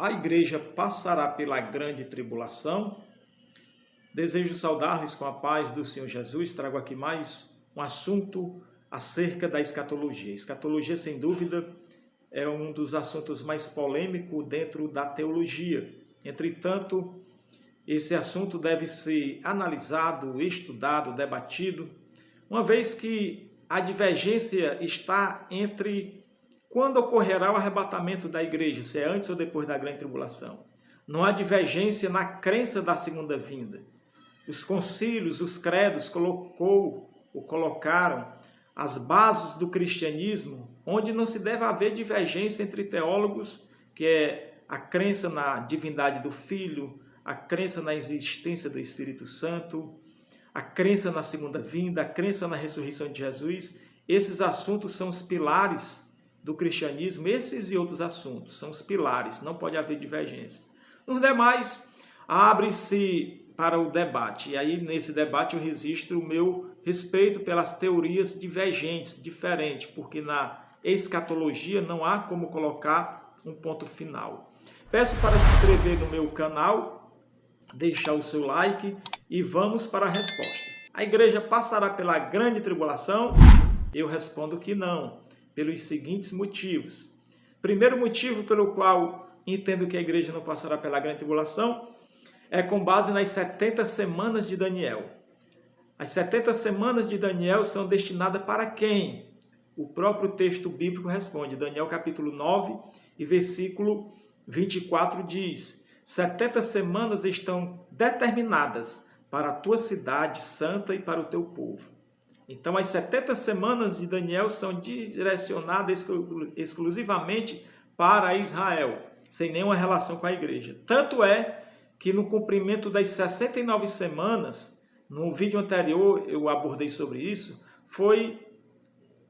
A igreja passará pela grande tribulação. Desejo saudar-lhes com a paz do Senhor Jesus. Trago aqui mais um assunto acerca da escatologia. Escatologia, sem dúvida, é um dos assuntos mais polêmicos dentro da teologia. Entretanto, esse assunto deve ser analisado, estudado, debatido, uma vez que a divergência está entre quando ocorrerá o arrebatamento da igreja, se é antes ou depois da grande tribulação. Não há divergência na crença da segunda vinda. Os concílios, os credos colocaram as bases do cristianismo, onde não se deve haver divergência entre teólogos, que é a crença na divindade do Filho, a crença na existência do Espírito Santo, a crença na segunda vinda, a crença na ressurreição de Jesus. Esses assuntos são os pilares do cristianismo, esses e outros assuntos são os pilares, não pode haver divergências. Nos demais, abre-se para o debate, e aí nesse debate eu registro o meu respeito pelas teorias divergentes, diferentes, porque na escatologia não há como colocar um ponto final. Peço para se inscrever no meu canal, deixar o seu like e vamos para a resposta. A igreja passará pela grande tribulação? Eu respondo que não, pelos seguintes motivos. Primeiro motivo pelo qual entendo que a igreja não passará pela grande tribulação é com base nas 70 semanas de Daniel. As 70 semanas de Daniel são destinadas para quem? O próprio texto bíblico responde. Daniel capítulo 9 e versículo 24 diz: 70 semanas estão determinadas para a tua cidade santa e para o teu povo. Então, as 70 semanas de Daniel são direcionadas exclusivamente para Israel, sem nenhuma relação com a igreja. Tanto é que no cumprimento das 69 semanas, no vídeo anterior eu abordei sobre isso, foi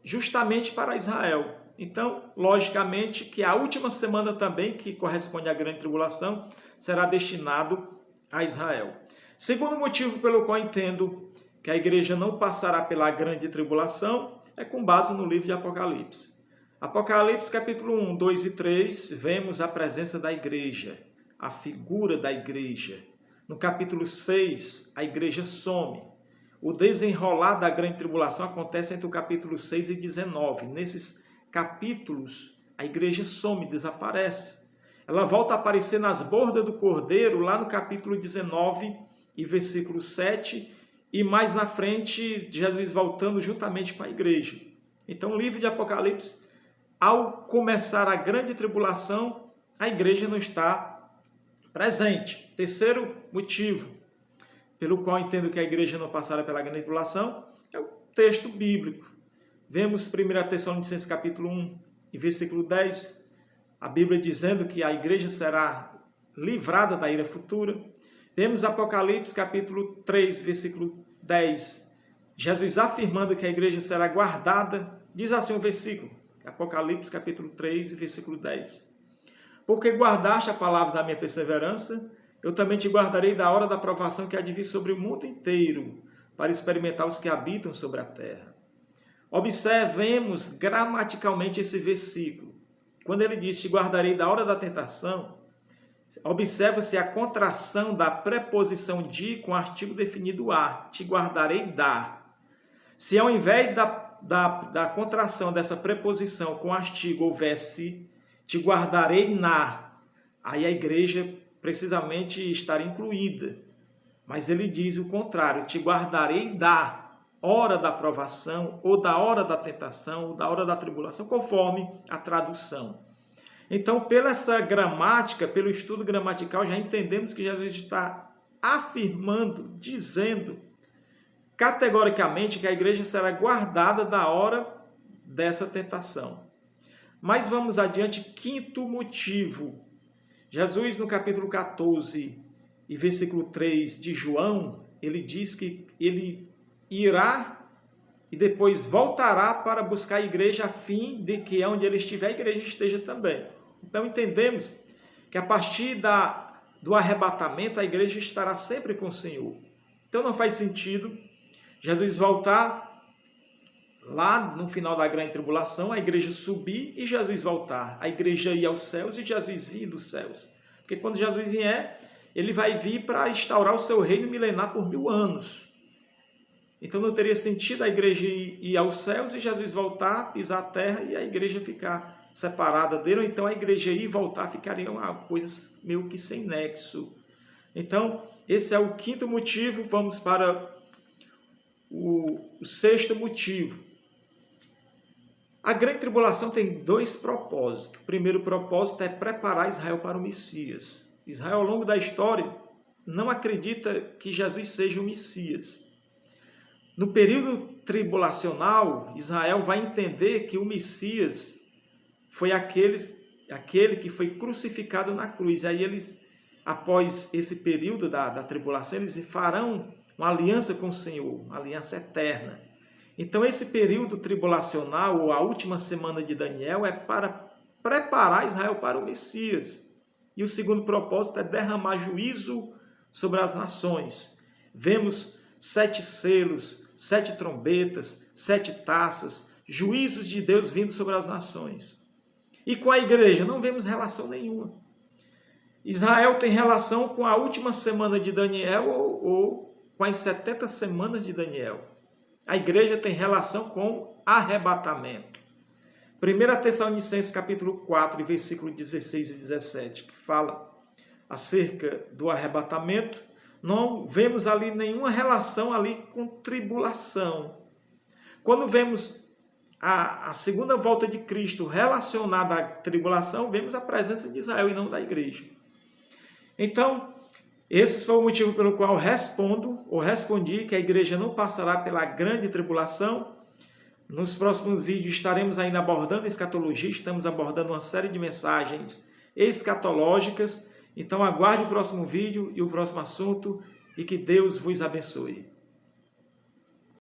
justamente para Israel. Então, logicamente, que a última semana também, que corresponde à grande tribulação, será destinado a Israel. Segundo motivo pelo qual entendo que a igreja não passará pela grande tribulação é com base no livro de Apocalipse. Apocalipse capítulo 1, 2 e 3, vemos a presença da igreja, a figura da igreja. No capítulo 6, a igreja some. O desenrolar da grande tribulação acontece entre o capítulo 6 e 19. Nesses capítulos, a igreja some, desaparece. Ela volta a aparecer nas bordas do Cordeiro, lá no capítulo 19 e versículo 7, e mais na frente, Jesus voltando juntamente com a igreja. Então, o livro de Apocalipse, ao começar a grande tribulação, a igreja não está presente. Terceiro motivo pelo qual entendo que a igreja não passará pela grande tribulação é o texto bíblico. Vemos 1 Tessalonicenses capítulo 1 e versículo 10, a Bíblia dizendo que a igreja será livrada da ira futura. Temos Apocalipse capítulo 3, versículo 10, Jesus afirmando que a igreja será guardada. Diz assim o versículo, Apocalipse capítulo 3, versículo 10. Porque guardaste a palavra da minha perseverança, eu também te guardarei da hora da provação que há de vir sobre o mundo inteiro, para experimentar os que habitam sobre a terra. Observemos gramaticalmente esse versículo. Quando ele diz, te guardarei da hora da tentação, observa-se a contração da preposição de com artigo definido a, te guardarei da. Se ao invés da contração dessa preposição com artigo houvesse te guardarei na, aí a igreja precisamente estaria incluída. Mas ele diz o contrário, te guardarei da hora da provação, ou da hora da tentação, ou da hora da tribulação, conforme a tradução. Então, pela essa gramática, pelo estudo gramatical, já entendemos que Jesus está afirmando, dizendo categoricamente que a igreja será guardada da hora dessa tentação. Mas vamos adiante, quinto motivo. Jesus, no capítulo 14 e versículo 3 de João, ele diz que ele irá e depois voltará para buscar a igreja a fim de que onde ele estiver, a igreja esteja também. Então entendemos que a partir do arrebatamento, a igreja estará sempre com o Senhor. Então não faz sentido Jesus voltar lá no final da grande tribulação, a igreja subir e Jesus voltar. A igreja ir aos céus e Jesus vir dos céus. Porque quando Jesus vier, ele vai vir para instaurar o seu reino milenar por 1000 anos. Então não teria sentido a igreja ir aos céus e Jesus voltar, pisar a terra e a igreja ficar separada dele, ou então a igreja ir e voltar ficaria uma coisa meio que sem nexo. Então, esse é o quinto motivo. Vamos para o sexto motivo. A grande tribulação tem 2 propósitos. O primeiro propósito é preparar Israel para o Messias. Israel, ao longo da história, não acredita que Jesus seja o Messias. No período tribulacional, Israel vai entender que o Messias foi aquele que foi crucificado na cruz. Aí eles, após esse período da tribulação, eles farão uma aliança com o Senhor, uma aliança eterna. Então esse período tribulacional, ou a última semana de Daniel, é para preparar Israel para o Messias. E o segundo propósito é derramar juízo sobre as nações. Vemos 7 selos, 7 trombetas, 7 taças, juízos de Deus vindo sobre as nações. E com a igreja não vemos relação nenhuma. Israel tem relação com a última semana de Daniel ou com as 70 semanas de Daniel. A igreja tem relação com arrebatamento. 1 Tessalonicenses capítulo 4, versículo 16 e 17, que fala acerca do arrebatamento, não vemos ali nenhuma relação ali com tribulação. Quando vemos a segunda volta de Cristo relacionada à tribulação, vemos a presença de Israel e não da igreja. Então, esse foi o motivo pelo qual respondi que a igreja não passará pela grande tribulação. Nos próximos vídeos estaremos ainda abordando escatologia, estamos abordando uma série de mensagens escatológicas. Então aguarde o próximo vídeo e o próximo assunto e que Deus vos abençoe.